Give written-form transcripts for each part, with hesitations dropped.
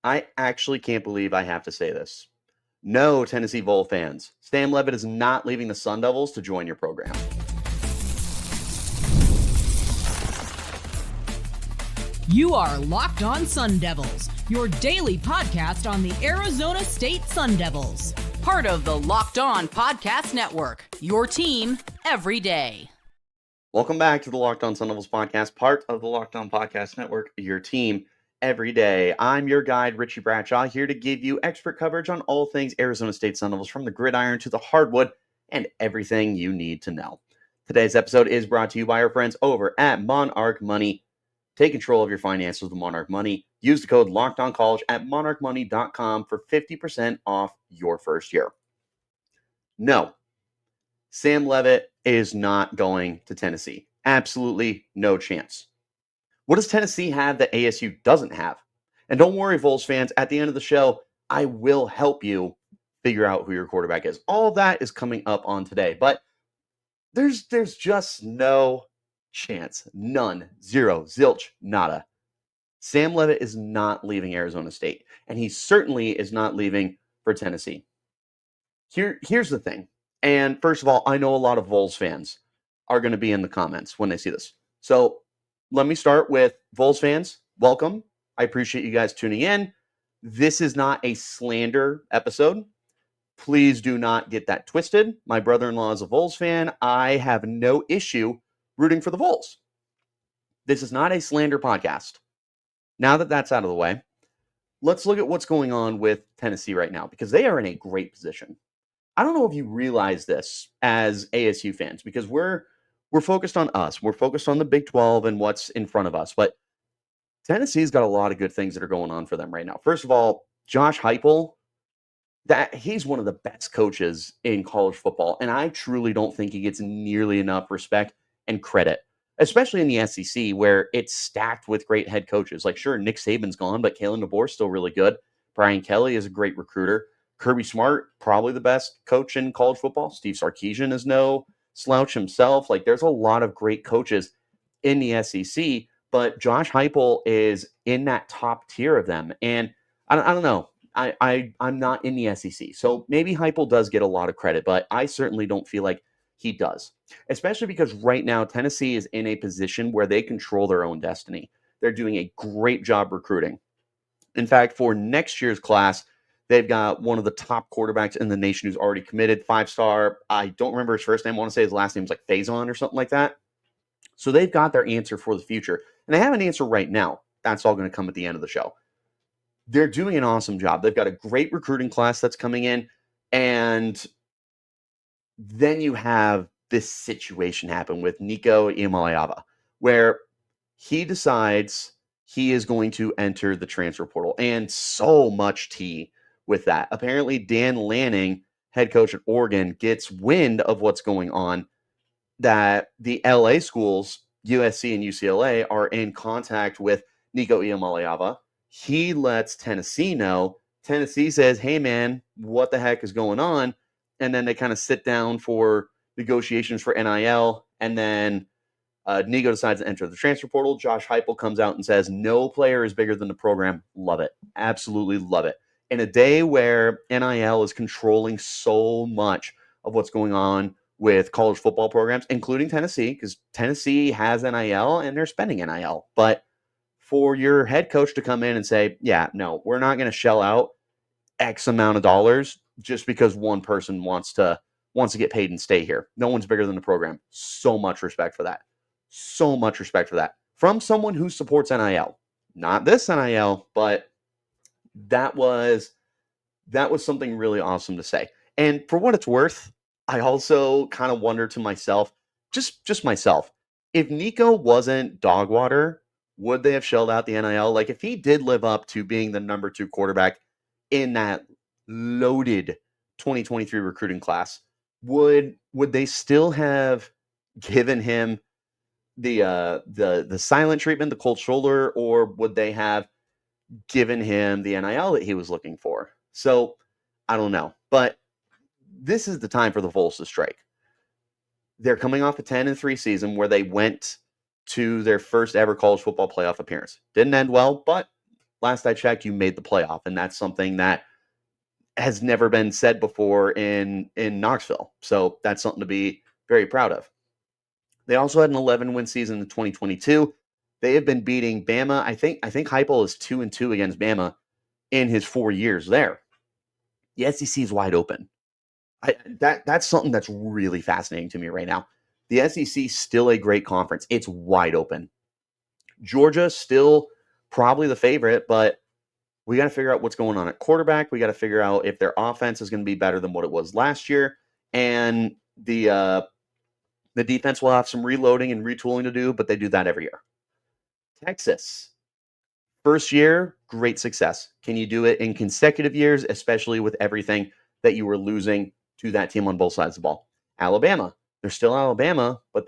I actually can't believe I have to say this. No, Tennessee Vol fans, Sam Leavitt is not leaving the Sun Devils to join your program. You are Locked On Sun Devils, your daily podcast on the Arizona State Sun Devils. Part of the Locked On Podcast Network, your team every day. Welcome back to the Locked On Sun Devils podcast, part of the Locked On Podcast Network, your team every day. I'm your guide, Richie Bradshaw, here to give you expert coverage on all things Arizona State Sun Devils, from the gridiron to the hardwood and everything you need to know. Today's episode is brought to you by our friends over at Monarch Money. Take control of your finances with Monarch Money. Use the code LOCKEDONCollege at monarchmoney.com for 50% off your first year. No, Sam Leavitt is not going to Tennessee. Absolutely no chance. What does Tennessee have that ASU doesn't have? And don't worry, Vols fans, at the end of the show, I will help you figure out who your quarterback is. All of that is coming up on today, but there's just no chance. None. Zero. Zilch. Nada. Sam Leavitt is not leaving Arizona State, and he certainly is not leaving for Tennessee. Here's the thing. And first of all, I know a lot of Vols fans are going to be in the comments when they see this. So let me start with Vols fans. Welcome. I appreciate you guys tuning in. This is not a slander episode. Please do not get that twisted. My brother-in-law is a Vols fan. I have no issue rooting for the Vols. This is not a slander podcast. Now that that's out of the way, let's look at what's going on with Tennessee right now, because they are in a great position. I don't know if you realize this as ASU fans, because we're focused on us. We're focused on the Big 12 and what's in front of us. But Tennessee's got a lot of good things that are going on for them right now. First of all, Josh Heupel, that he's one of the best coaches in college football, and I truly don't think he gets nearly enough respect and credit, especially in the SEC, where it's stacked with great head coaches. Like, sure, Nick Saban's gone, but Kalen DeBoer's still really good. Brian Kelly is a great recruiter. Kirby Smart, probably the best coach in college football. Steve Sarkisian is no slouch himself. Like, there's a lot of great coaches in the SEC, but Josh Heupel is in that top tier of them. And I don't know. I'm not in the SEC, so maybe Heupel does get a lot of credit, but I certainly don't feel like he does, especially because right now Tennessee is in a position where they control their own destiny. They're doing a great job recruiting. In fact, for next year's class, they've got one of the top quarterbacks in the nation who's already committed, 5-star. I don't remember his first name. I want to say his last name's like Faison or something like that. So they've got their answer for the future, and they have an answer right now. That's all going to come at the end of the show. They're doing an awesome job. They've got a great recruiting class that's coming in, and then you have this situation happen with Nico Iamaleava, where he decides he is going to enter the transfer portal, and so much tea with that. Apparently, Dan Lanning, head coach at Oregon, gets wind of what's going on, that the LA schools, USC and UCLA, are in contact with Nico Iamaleava. He lets Tennessee know. Tennessee says, hey, man, what the heck is going on? And then they kind of sit down for negotiations for NIL. And then Nico decides to enter the transfer portal. Josh Heupel comes out and says, no player is bigger than the program. Love it. Absolutely love it. In a day where NIL is controlling so much of what's going on with college football programs, including Tennessee, because Tennessee has NIL and they're spending NIL. But for your head coach to come in and say, yeah, no, we're not going to shell out X amount of dollars just because one person wants to get paid and stay here. No one's bigger than the program. So much respect for that. So much respect for that. From someone who supports NIL. Not this NIL, but that was something really awesome to say. And for what it's worth, I also kind of wonder to myself, just myself, if Nico wasn't dog water, would they have shelled out the NIL? Like, if he did live up to being the number 2 quarterback in that loaded 2023 recruiting class, would they still have given him the silent treatment, the cold shoulder, or would they have given him the NIL that he was looking for? So I don't know, but this is the time for the Vols to strike. They're coming off a 10-3 season where they went to their first ever college football playoff appearance. Didn't end well, but last I checked, you made the playoff, and that's something that has never been said before in Knoxville. So that's something to be very proud of. They also had an 11-win season in 2022. They have been beating Bama. I think Heupel is 2-2 against Bama in his 4 years there. The SEC is wide open. That's something that's really fascinating to me right now. The SEC is still a great conference. It's wide open. Georgia still probably the favorite, but we got to figure out what's going on at quarterback. We got to figure out if their offense is going to be better than what it was last year, and the defense will have some reloading and retooling to do, but they do that every year. Texas, first year, great success. Can you do it in consecutive years, especially with everything that you were losing to that team on both sides of the ball? Alabama, they're still Alabama, but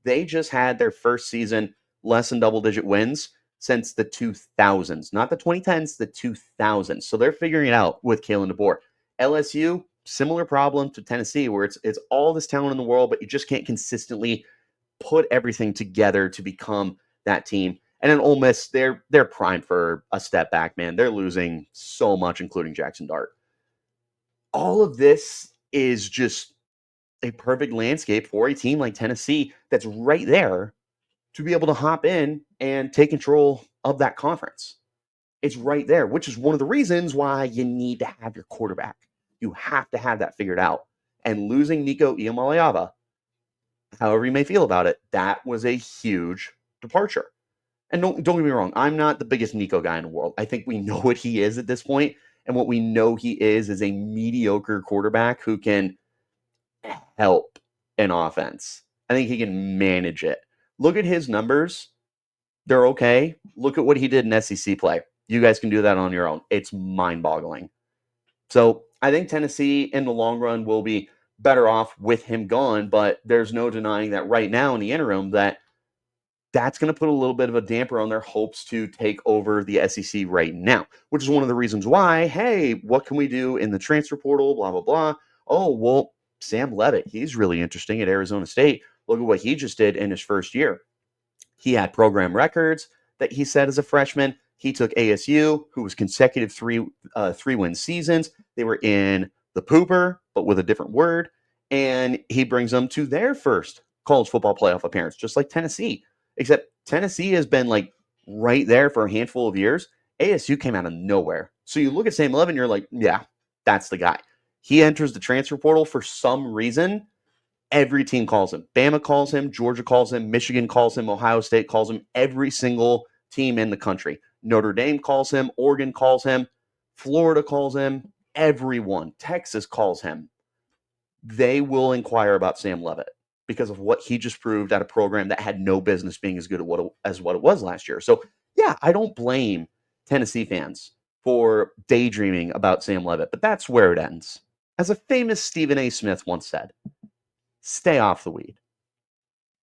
they just had their first season less than double-digit wins since the 2000s, not the 2010s, the 2000s. So they're figuring it out with Kalen DeBoer. LSU, similar problem to Tennessee, where it's all this talent in the world, but you just can't consistently put everything together to become that team. And then Ole Miss, they're primed for a step back, man. They're losing so much, including Jackson Dart. All of this is just a perfect landscape for a team like Tennessee that's right there to be able to hop in and take control of that conference. It's right there, which is one of the reasons why you need to have your quarterback. You have to have that figured out. And losing Nico Iamaleava, however you may feel about it, that was a huge departure. And don't get me wrong, I'm not the biggest Nico guy in the world. I think we know what he is at this point, and what we know he is a mediocre quarterback who can help an offense. I think he can manage it. Look at his numbers. They're okay. Look at what he did in SEC play. You guys can do that on your own. It's mind-boggling. So I think Tennessee in the long run will be better off with him gone, but there's no denying that right now in the interim that's going to put a little bit of a damper on their hopes to take over the SEC right now, which is one of the reasons why, hey, what can we do in the transfer portal, blah, blah, blah. Oh, well, Sam Leavitt, he's really interesting at Arizona State. Look at what he just did in his first year. He had program records that he set as a freshman. He took ASU, who was consecutive three-win seasons. They were in the pooper, but with a different word. And he brings them to their first college football playoff appearance, just like Tennessee. Except Tennessee has been like right there for a handful of years. ASU came out of nowhere. So you look at Sam Leavitt and you're like, yeah, that's the guy. He enters the transfer portal for some reason. Every team calls him. Bama calls him. Georgia calls him. Michigan calls him. Ohio State calls him. Every single team in the country. Notre Dame calls him. Oregon calls him. Florida calls him. Everyone. Texas calls him. They will inquire about Sam Leavitt because of what he just proved at a program that had no business being as good as what it was last year. So, yeah, I don't blame Tennessee fans for daydreaming about Sam Leavitt, but that's where it ends. As a famous Stephen A. Smith once said, stay off the weed,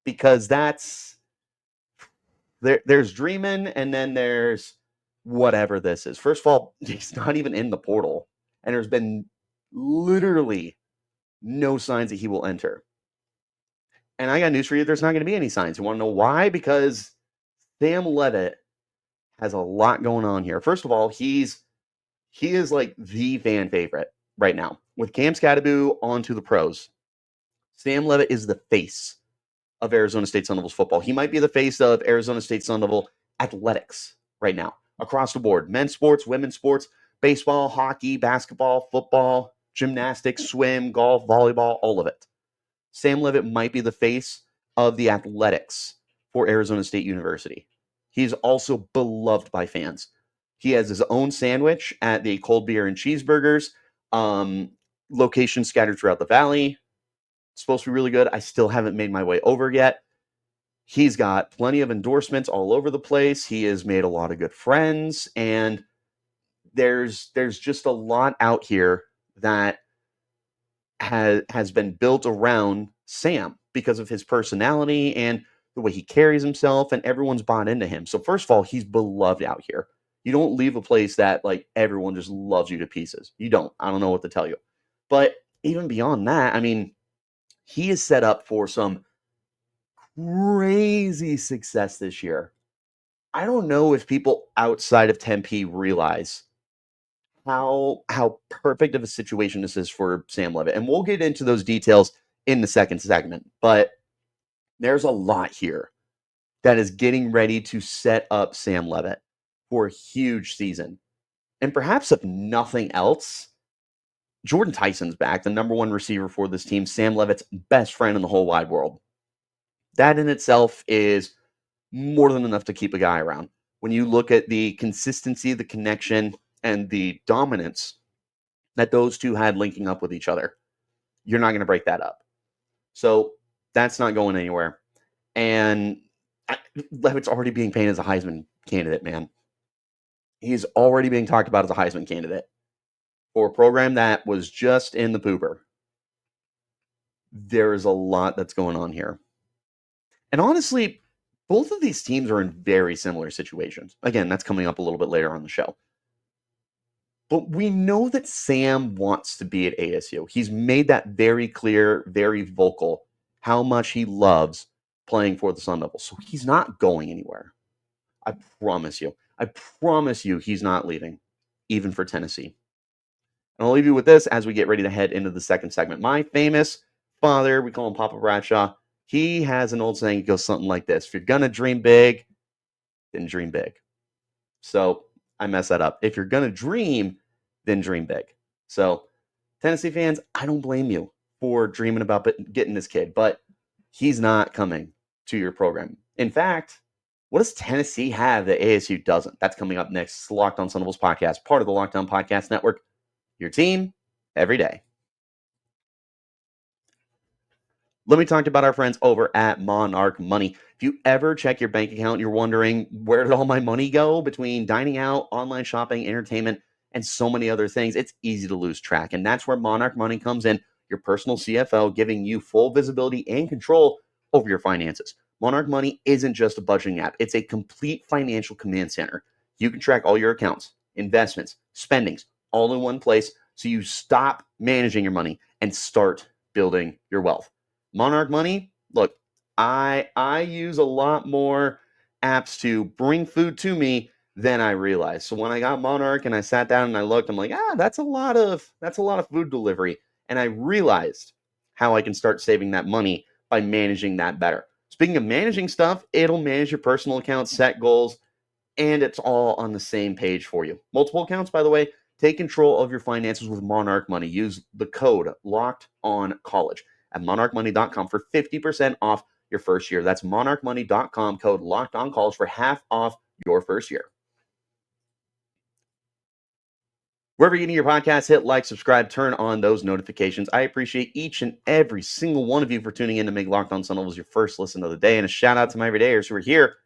because there's dreaming and then there's whatever this is. First of all, he's not even in the portal, and there's been literally no signs that he will enter. And I got news for you, there's not going to be any signs. You want to know why? Because Sam Leavitt has a lot going on here. First of all, he is like the fan favorite right now. With Cam Scatterbu onto the pros, Sam Leavitt is the face of Arizona State Sun Devils football. He might be the face of Arizona State Sun Devil athletics right now, across the board. Men's sports, women's sports, baseball, hockey, basketball, football, gymnastics, swim, golf, volleyball, all of it. Sam Leavitt might be the face of the athletics for Arizona State University. He's also beloved by fans. He has his own sandwich at the Cold Beer and Cheeseburgers, locations scattered throughout the valley. It's supposed to be really good. I still haven't made my way over yet. He's got plenty of endorsements all over the place. He has made a lot of good friends, and there's just a lot out here that has been built around Sam because of his personality and the way he carries himself, and everyone's bought into him. So first of all, he's beloved out here. You don't leave a place that like everyone just loves you to pieces. You don't. I don't know what to tell you. But even beyond that, I mean, he is set up for some crazy success this year. I don't know if people outside of Tempe realize how perfect of a situation this is for Sam Leavitt. And we'll get into those details in the second segment. But there's a lot here that is getting ready to set up Sam Leavitt for a huge season. And perhaps if nothing else, Jordan Tyson's back, the number one receiver for this team, Sam Leavitt's best friend in the whole wide world. That in itself is more than enough to keep a guy around. When you look at the consistency, the connection, and the dominance that those two had linking up with each other, you're not going to break that up. So that's not going anywhere. And Levitt's already being painted as a Heisman candidate, man. He's already being talked about as a Heisman candidate for a program that was just in the pooper. There is a lot that's going on here. And honestly, both of these teams are in very similar situations. Again, that's coming up a little bit later on the show. But we know that Sam wants to be at ASU. He's made that very clear, very vocal, how much he loves playing for the Sun Devils. So he's not going anywhere. I promise you. I promise you he's not leaving, even for Tennessee. And I'll leave you with this as we get ready to head into the second segment. My famous father, we call him Papa Bradshaw, he has an old saying. It goes something like this: if you're going to dream big, then dream big. So I messed that up. If you're going to dream, then dream big. So Tennessee fans, I don't blame you for dreaming about getting this kid, but he's not coming to your program. In fact, what does Tennessee have that ASU doesn't? That's coming up next. It's the Locked On Sun Devils podcast, part of the Locked On Podcast Network. Your team every day. Let me talk about our friends over at Monarch Money. If you ever check your bank account and you're wondering, where did all my money go between dining out, online shopping, entertainment, and so many other things, it's easy to lose track. And that's where Monarch Money comes in, your personal CFO, giving you full visibility and control over your finances. Monarch Money isn't just a budgeting app. It's a complete financial command center. You can track all your accounts, investments, spendings, all in one place, so you stop managing your money and start building your wealth. Monarch Money, look, I use a lot more apps to bring food to me than I realized. So when I got Monarch and I sat down and I looked, I'm like, that's a lot of food delivery. And I realized how I can start saving that money by managing that better. Speaking of managing stuff, it'll manage your personal accounts, set goals, and it's all on the same page for you. Multiple accounts, by the way. Take control of your finances with Monarch Money. Use the code LOCKEDONCollege at monarchmoney.com for 50% off your first year. That's monarchmoney.com, code LOCKEDONCollege for half off your first year. Wherever you're getting your podcast, hit like, subscribe, turn on those notifications. I appreciate each and every single one of you for tuning in to make Locked On Sun Devils your first listen of the day. And a shout out to my everydayers who are here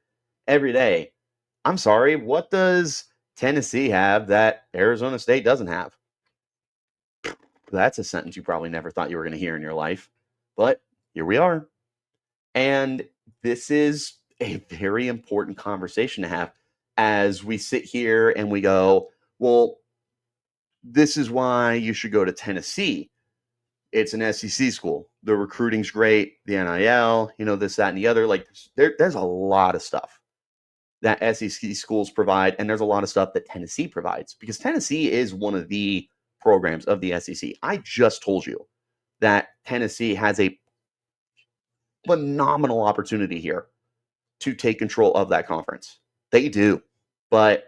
every day. I'm sorry, what does Tennessee have that Arizona State doesn't have? That's a sentence you probably never thought you were going to hear in your life. But here we are. And this is a very important conversation to have as we sit here and we go, well, this is why you should go to Tennessee. It's an SEC school. The recruiting's great. The NIL, this, that, and the other. Like, there's a lot of stuff that SEC schools provide, and there's a lot of stuff that Tennessee provides, because Tennessee is one of the programs of the SEC. I just told you that Tennessee has a phenomenal opportunity here to take control of that conference. They do. But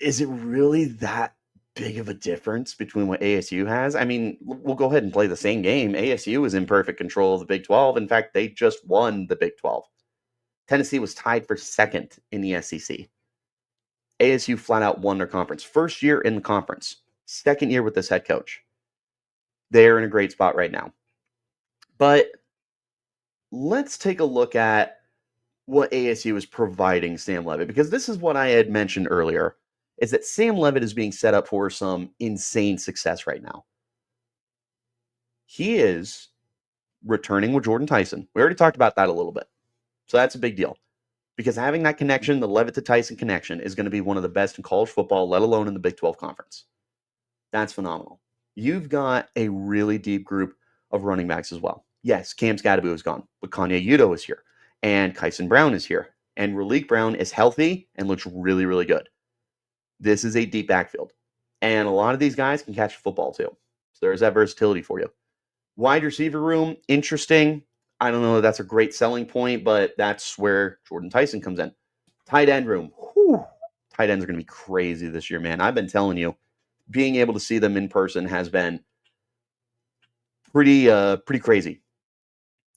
is it really that big of a difference between what ASU has? I mean, we'll go ahead and play the same game. ASU is in perfect control of the Big 12. In fact, they just won the Big 12. Tennessee was tied for second in the SEC. ASU flat out won their conference. First year in the conference. Second year with this head coach. They're in a great spot right now. But let's take a look at what ASU is providing Sam Leavitt, because this is what I had mentioned earlier, is that Sam Leavitt is being set up for some insane success right now. He is returning with Jordan Tyson. We already talked about that a little bit. So that's a big deal, because having that connection, the Leavitt to Tyson connection, is going to be one of the best in college football, let alone in the Big 12 conference. That's phenomenal. You've got a really deep group of running backs as well. Yes, Cam Scadaboo is gone, but Kanye Udo is here, and Kyson Brown is here, And Raleek Brown is healthy and looks really, really good. This is a deep backfield. And a lot of these guys can catch football too. So there's that versatility for you. Wide receiver room, interesting. I don't know if that's a great selling point, but that's where Jordan Tyson comes in. Tight end room. Whew. Tight ends are going to be crazy this year, man. I've been telling you, being able to see them in person has been pretty crazy.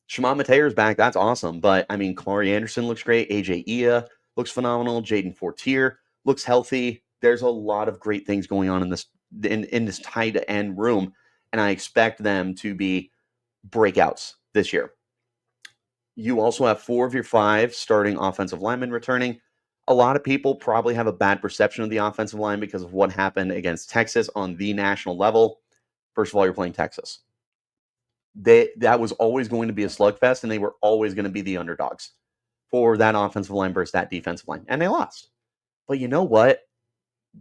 Shimon Mateer's back. That's awesome. But, I mean, Kamari Anderson looks great. AJ Ia looks phenomenal. Jaden Fortier looks healthy. There's a lot of great things going on in this tight end room, and I expect them to be breakouts this year. You also have 4 of your 5 starting offensive linemen returning. A lot of people probably have a bad perception of the offensive line because of what happened against Texas on the national level. First of all, you're playing Texas. That was always going to be a slugfest, and they were always going to be the underdogs for that offensive line versus that defensive line. And they lost. But you know what?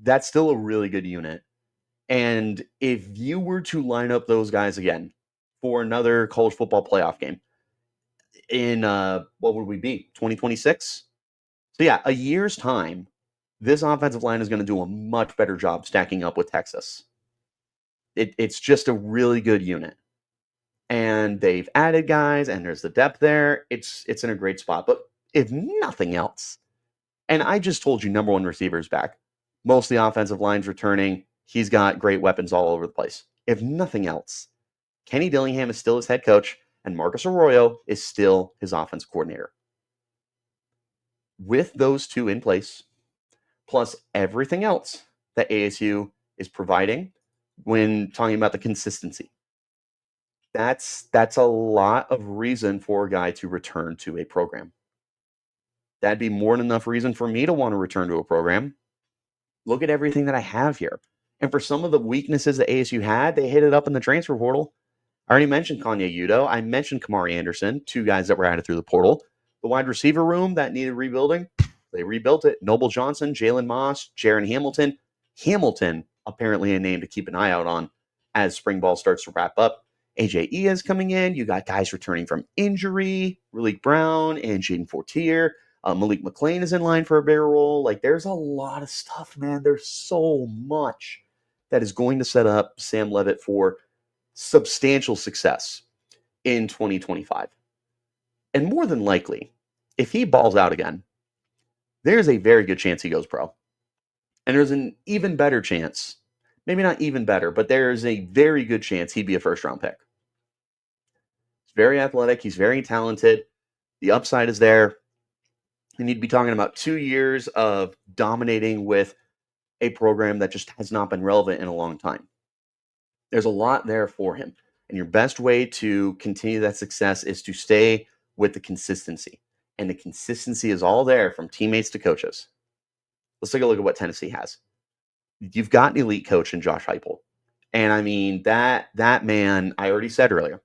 That's still a really good unit. And if you were to line up those guys again for another college football playoff game in, what would we be, 2026? So yeah, a year's time, this offensive line is going to do a much better job stacking up with Texas. It's just a really good unit. And they've added guys, and there's the depth there. It's in a great spot. But if nothing else, and I just told you number 1 receivers back, most of the offensive line's returning. He's got great weapons all over the place. If nothing else, Kenny Dillingham is still his head coach, and Marcus Arroyo is still his offense coordinator. With those 2 in place, plus everything else that ASU is providing when talking about the consistency, that's a lot of reason for a guy to return to a program. That'd be more than enough reason for me to want to return to a program. Look at everything that I have here. And for some of the weaknesses that ASU had, they hit it up in the transfer portal. I already mentioned Kanye Udo. I mentioned Kamari Anderson, 2 guys that were added through the portal. The wide receiver room that needed rebuilding, they rebuilt it. Noble Johnson, Jalen Moss, Jaron Hamilton. Hamilton, apparently a name to keep an eye out on as spring ball starts to wrap up. AJ E is coming in. You got guys returning from injury, Raleek Brown and Jaden Fortier. Malik McClain is in line for a bigger role. Like, there's a lot of stuff, man. There's so much that is going to set up Sam Leavitt for substantial success in 2025. And more than likely, if he balls out again, there's a very good chance he goes pro. And there's an even better chance, maybe not even better, but there's a very good chance he'd be a first-round pick. He's very athletic. He's very talented. The upside is there. You need to be talking about 2 years of dominating with a program that just has not been relevant in a long time. There's a lot there for him. And your best way to continue that success is to stay with the consistency. And the consistency is all there from teammates to coaches. Let's take a look at what Tennessee has. You've got an elite coach in Josh Heupel. And I mean, that man, I already said earlier,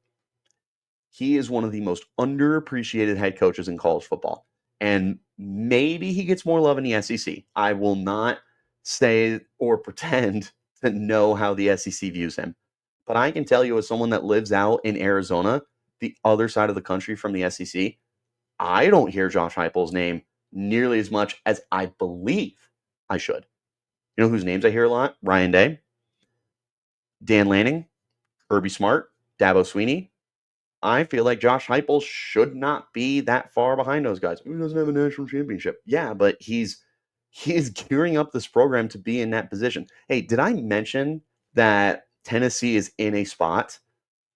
he is one of the most underappreciated head coaches in college football. And maybe he gets more love in the SEC. I will not say or pretend to know how the SEC views him. But I can tell you, as someone that lives out in Arizona, the other side of the country from the SEC, I don't hear Josh Heupel's name nearly as much as I believe I should. You know whose names I hear a lot? Ryan Day, Dan Lanning, Kirby Smart, Dabo Sweeney. I feel like Josh Heupel should not be that far behind those guys. He doesn't have a national championship. Yeah, but he's gearing up this program to be in that position. Hey, did I mention that Tennessee is in a spot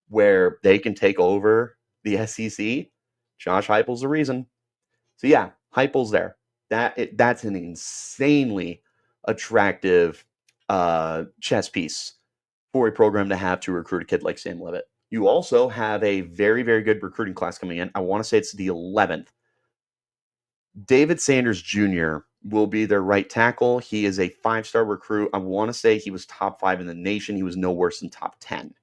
where they can take over the SEC? Josh Heupel's the reason. So yeah, Heupel's there. That's an insanely attractive chess piece for a program to have to recruit a kid like Sam Leavitt. You also have a very, very good recruiting class coming in. I want to say it's the 11th. David Sanders Jr. will be their right tackle. He is a 5-star recruit. I want to say he was top 5 in the nation. He was no worse than top 10.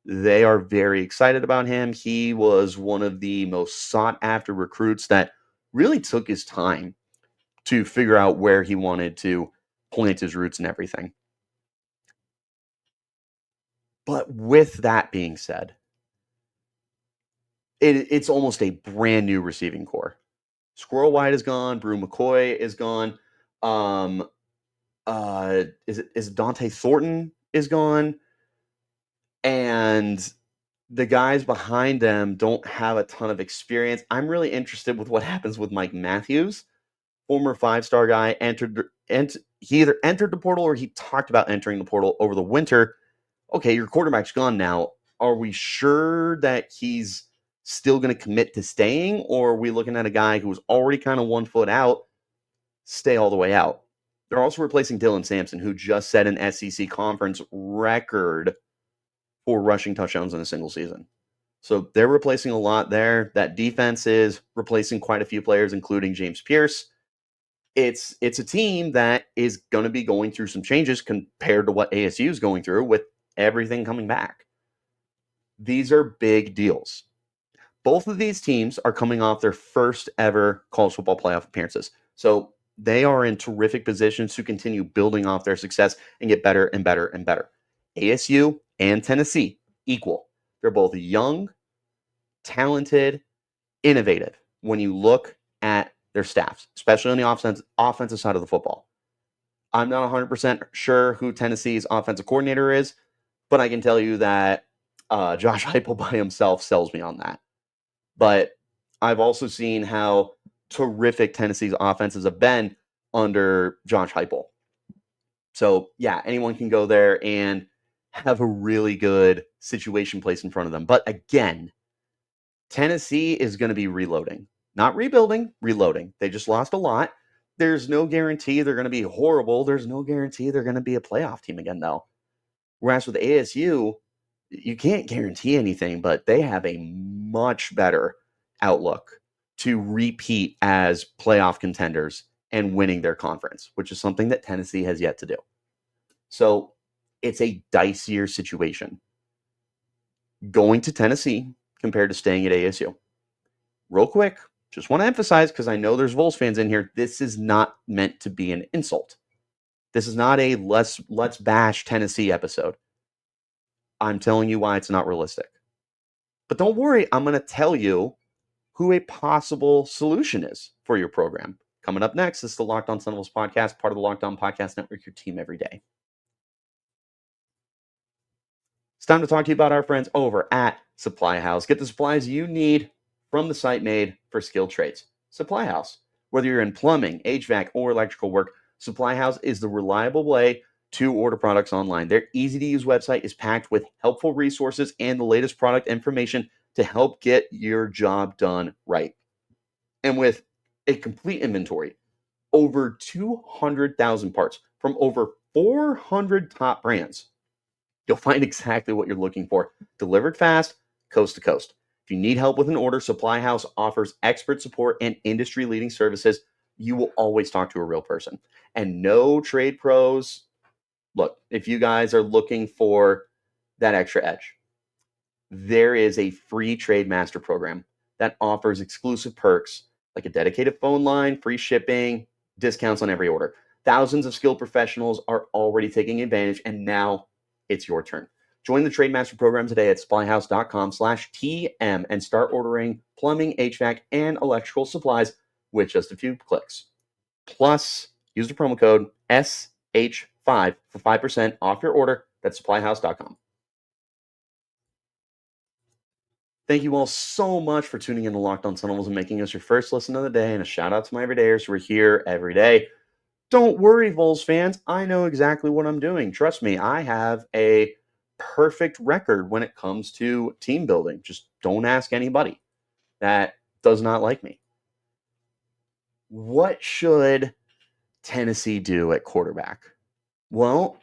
They are very excited about him. He was one of the most sought-after recruits that really took his time to figure out where he wanted to plant his roots and everything. But with that being said, it's almost a brand new receiving core. Squirrel White is gone. Brew McCoy is gone. Is Dante Thornton is gone. And the guys behind them don't have a ton of experience. I'm really interested with what happens with Mike Matthews, former 5-star guy, he either entered the portal or he talked about entering the portal over the winter. Okay, your quarterback's gone now. Are we sure that he's still going to commit to staying, or are we looking at a guy who's already kind of 1 foot out, stay all the way out? They're also replacing Dylan Sampson, who just set an SEC conference record for rushing touchdowns in a single season. So they're replacing a lot there. That defense is replacing quite a few players, including James Pierce. It's a team that is going to be going through some changes compared to what ASU is going through with everything coming back. These are big deals. Both of these teams are coming off their first ever college football playoff appearances. So they are in terrific positions to continue building off their success and get better and better and better. ASU and Tennessee, equal. They're both young, talented, innovative when you look at their staffs, especially on the offensive side of the football. I'm not 100% sure who Tennessee's offensive coordinator is, but I can tell you that Josh Heupel by himself sells me on that. But I've also seen how terrific Tennessee's offenses have been under Josh Heupel. So, yeah, anyone can go there and have a really good situation placed in front of them. But again, Tennessee is going to be reloading. Not rebuilding, reloading. They just lost a lot. There's no guarantee they're going to be horrible. There's no guarantee they're going to be a playoff team again, though. Whereas with ASU, you can't guarantee anything, but they have a much better outlook to repeat as playoff contenders and winning their conference, which is something that Tennessee has yet to do. So it's a dicier situation going to Tennessee compared to staying at ASU. Real quick, just want to emphasize, because I know there's Vols fans in here, this is not meant to be an insult. This is not a let's bash Tennessee episode. I'm telling you why it's not realistic. But don't worry, I'm going to tell you who a possible solution is for your program. Coming up next, this is the Locked On Sun Devils podcast, part of the Locked On Podcast Network, your team every day. It's time to talk to you about our friends over at Supply House. Get the supplies you need from the site made for skilled trades. Supply House. Whether you're in plumbing, HVAC, or electrical work, Supply House is the reliable way to order products online. Their easy-to-use website is packed with helpful resources and the latest product information to help get your job done right. And with a complete inventory, over 200,000 parts from over 400 top brands, you'll find exactly what you're looking for, delivered fast, coast to coast. If you need help with an order, Supply House offers expert support and industry-leading services. You will always talk to a real person. And no trade pros. Look, if you guys are looking for that extra edge, there is a free Trade Master program that offers exclusive perks like a dedicated phone line, free shipping, discounts on every order. Thousands of skilled professionals are already taking advantage, and now it's your turn. Join the Trade Master program today at supplyhouse.com/TM and start ordering plumbing, HVAC, and electrical supplies with just a few clicks. Plus, use the promo code SH5 for 5% off your order. That's supplyhouse.com. Thank you all so much for tuning in to Locked On Sun Devils and making us your first listen of the day. And a shout out to my everydayers who are here every day. Don't worry, Vols fans. I know exactly what I'm doing. Trust me, I have a perfect record when it comes to team building. Just don't ask anybody that does not like me. What should Tennessee do at quarterback? Well,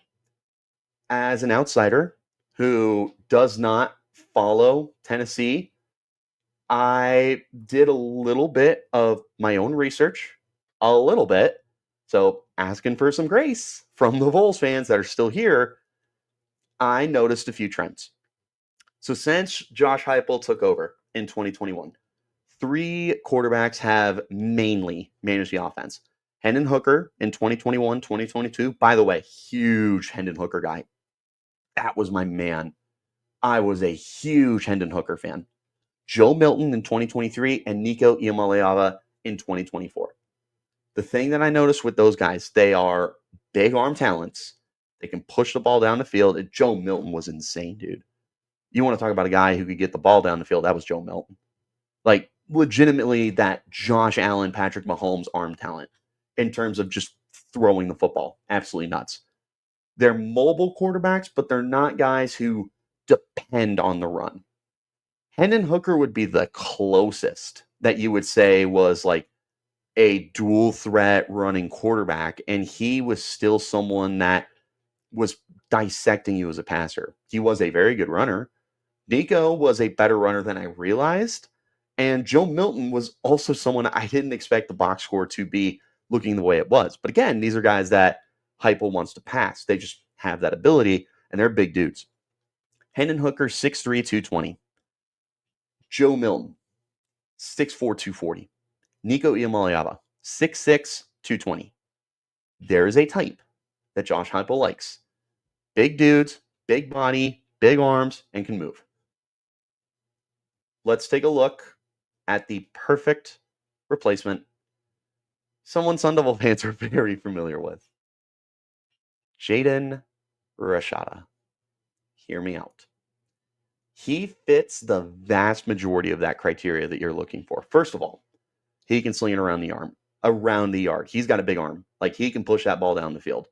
as an outsider who does not follow Tennessee, I did a little bit of my own research, a little bit. So asking for some grace from the Vols fans that are still here, I noticed a few trends. So since Josh Heupel took over in 2021, 3 quarterbacks have mainly managed the offense. Hendon Hooker in 2021, 2022. By the way, huge Hendon Hooker guy. That was my man. I was a huge Hendon Hooker fan. Joe Milton in 2023 and Nico Iamaleava in 2024. The thing that I noticed with those guys, they are big arm talents. They can push the ball down the field. And Joe Milton was insane, dude. You want to talk about a guy who could get the ball down the field? That was Joe Milton. Like, legitimately that Josh Allen, Patrick Mahomes arm talent in terms of just throwing the football. Absolutely nuts. They're mobile quarterbacks, but they're not guys who depend on the run. Hendon Hooker would be the closest that you would say was like a dual threat running quarterback, and he was still someone that was dissecting you as a passer. He was a very good runner. Nico was a better runner than I realized, and Joe Milton was also someone I didn't expect the box score to be looking the way it was. But again, these are guys that Heupel wants to pass. They just have that ability, and they're big dudes. Hendon Hooker, 6'3", 220. Joe Milton, 6'4", 240. Nico Iamaleava, 6'6", 220. There is a type that Josh Heupel likes. Big dudes, big body, big arms, and can move. Let's take a look at the perfect replacement. Someone Sun Devil fans are very familiar with. Jaden Rashada. Hear me out. He fits the vast majority of that criteria that you're looking for. First of all, he can sling it around the yard. He's got a big arm. Like, he can push that ball down the field.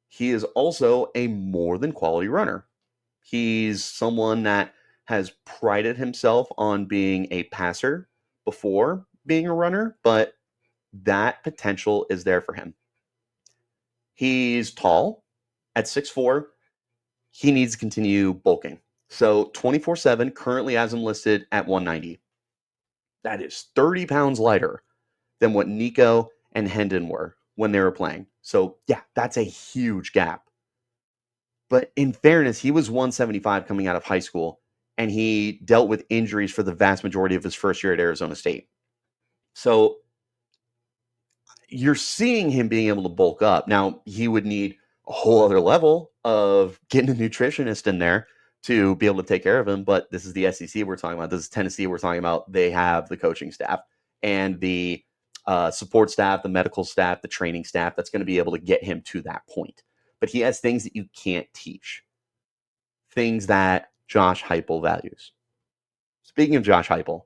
He is also a more than quality runner. He's someone that has prided himself on being a passer before being a runner, but that potential is there for him. He's tall at 6'4". He needs to continue bulking. So 24/7 currently has him listed at 190. That is 30 pounds lighter than what Nico and Hendon were when they were playing. So yeah, that's a huge gap. But in fairness, he was 175 coming out of high school, and he dealt with injuries for the vast majority of his first year at Arizona State. So you're seeing him being able to bulk up. Now, he would need a whole other level of getting a nutritionist in there to be able to take care of him. But this is the SEC we're talking about. This is Tennessee we're talking about. They have the coaching staff and the support staff, the medical staff, the training staff that's going to be able to get him to that point. But he has things that you can't teach, things that Josh Heupel values. Speaking of Josh Heupel,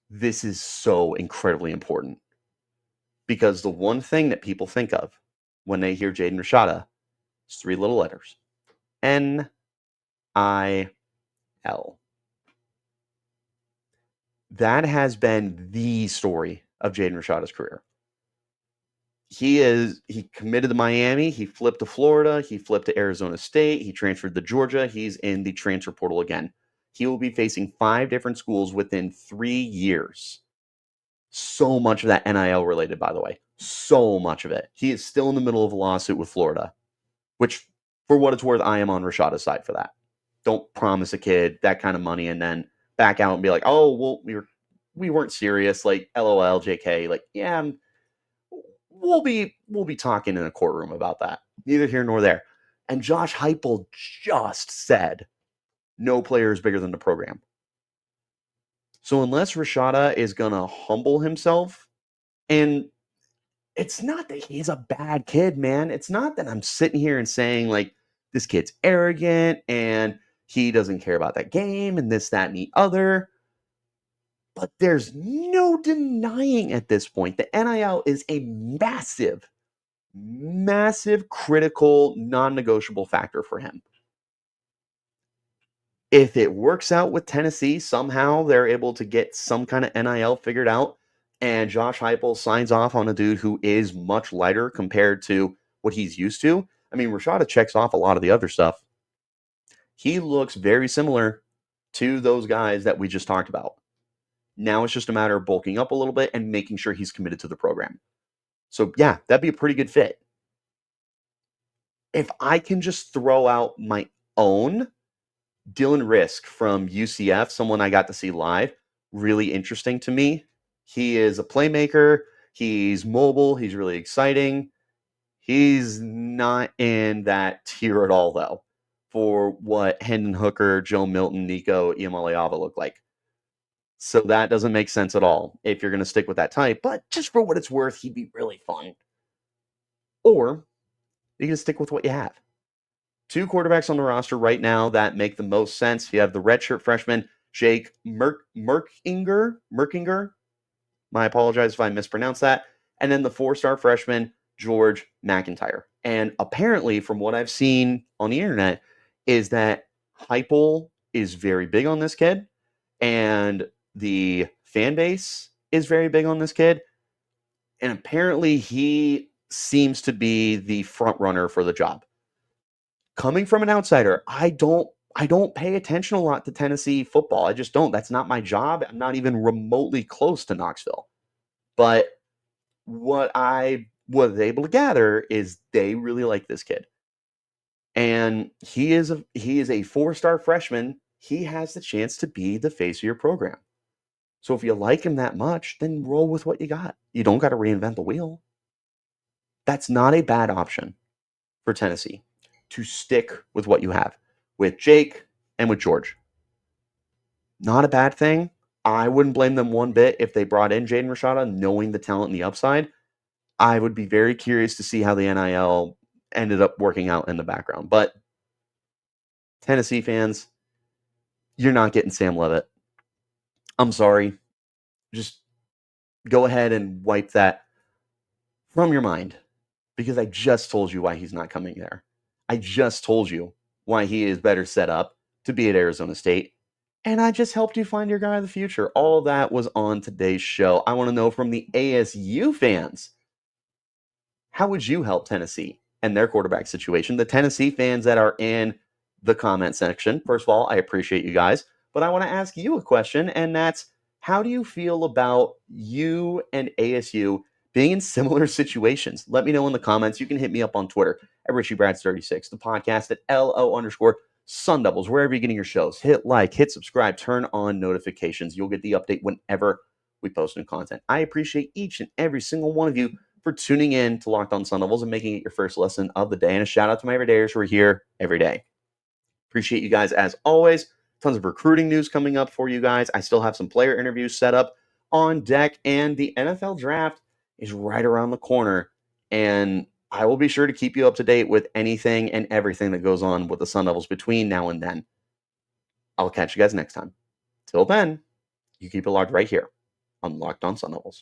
this is so incredibly important, because the one thing that people think of when they hear Jaden Rashada is three little letters: NIL. That has been the story of Jaden Rashada's career. He committed to Miami, he flipped to Florida, he flipped to Arizona State, he transferred to Georgia, he's in the transfer portal again. He will be facing 5 different schools within 3 years. So much of that NIL related, by the way. So much of it. He is still in the middle of a lawsuit with Florida, which, for what it's worth, I am on Rashada's side for that. Don't promise a kid that kind of money and then back out and be like, oh, well, we weren't serious. Like, LOL, JK. Like, yeah, we'll be talking in a courtroom about that. Neither here nor there. And Josh Heupel just said, no player is bigger than the program. So unless Rashada is going to humble himself, and it's not that he's a bad kid, man. It's not that I'm sitting here and saying, like, this kid's arrogant and he doesn't care about that game and this, that, and the other. But there's no denying at this point that NIL is a massive, critical, non-negotiable factor for him. If it works out with Tennessee, somehow they're able to get some kind of NIL figured out, and Josh Heupel signs off on a dude who is much lighter compared to what he's used to. I mean, Rashada checks off a lot of the other stuff. He looks very similar to those guys that we just talked about. Now it's just a matter of bulking up a little bit and making sure he's committed to the program. So yeah, that'd be a pretty good fit. If I can just throw out my own, Dylan Risk from UCF, someone I got to see live, really interesting to me. He is a playmaker. He's mobile. He's really exciting. He's not in that tier at all, though, for what Hendon Hooker, Joe Milton, Nico Iamaleava look like. So that doesn't make sense at all if you're going to stick with that type. But just for what it's worth, he'd be really fun. Or you can stick with what you have. 2 quarterbacks on the roster right now that make the most sense. You have the redshirt freshman, Jake Merkinger. I apologize if I mispronounced that. And then the 4-star freshman, George McIntyre. And apparently, from what I've seen on the internet, is that Heupel is very big on this kid. And the fan base is very big on this kid. And apparently, he seems to be the front runner for the job. Coming from an outsider, I don't pay attention a lot to Tennessee football. I just don't. That's not my job. I'm not even remotely close to Knoxville. But what I was able to gather is they really like this kid. And he is a 4-star freshman. He has the chance to be the face of your program. So if you like him that much, then roll with what you got. You don't got to reinvent the wheel. That's not a bad option for Tennessee, to stick with what you have with Jake and with George. Not a bad thing. I wouldn't blame them one bit if they brought in Jaden Rashada, knowing the talent and the upside. I would be very curious to see how the NIL ended up working out in the background. But Tennessee fans, you're not getting Sam Leavitt. I'm sorry. Just go ahead and wipe that from your mind, because I just told you why he's not coming there. I just told you why he is better set up to be at Arizona State. And I just helped you find your guy of the future. All of that was on today's show. I want to know from the ASU fans, how would you help Tennessee and their quarterback situation? The Tennessee fans that are in the comment section, first of all, I appreciate you guys. But I want to ask you a question, and that's, how do you feel about you and ASU being in similar situations? Let me know in the comments. You can hit me up on Twitter at RichieBrads36, the podcast at LO_Sun Devils, wherever you're getting your shows. Hit like, hit subscribe, turn on notifications. You'll get the update whenever we post new content. I appreciate each and every single one of you for tuning in to Locked On Sun Devils and making it your first lesson of the day. And a shout out to my everydayers who are here every day. Appreciate you guys as always. Tons of recruiting news coming up for you guys. I still have some player interviews set up on deck, and the NFL draft is right around the corner. And I will be sure to keep you up to date with anything and everything that goes on with the Sun Devils between now and then. I'll catch you guys next time. Till then, you keep it locked right here on Locked On Sun Devils.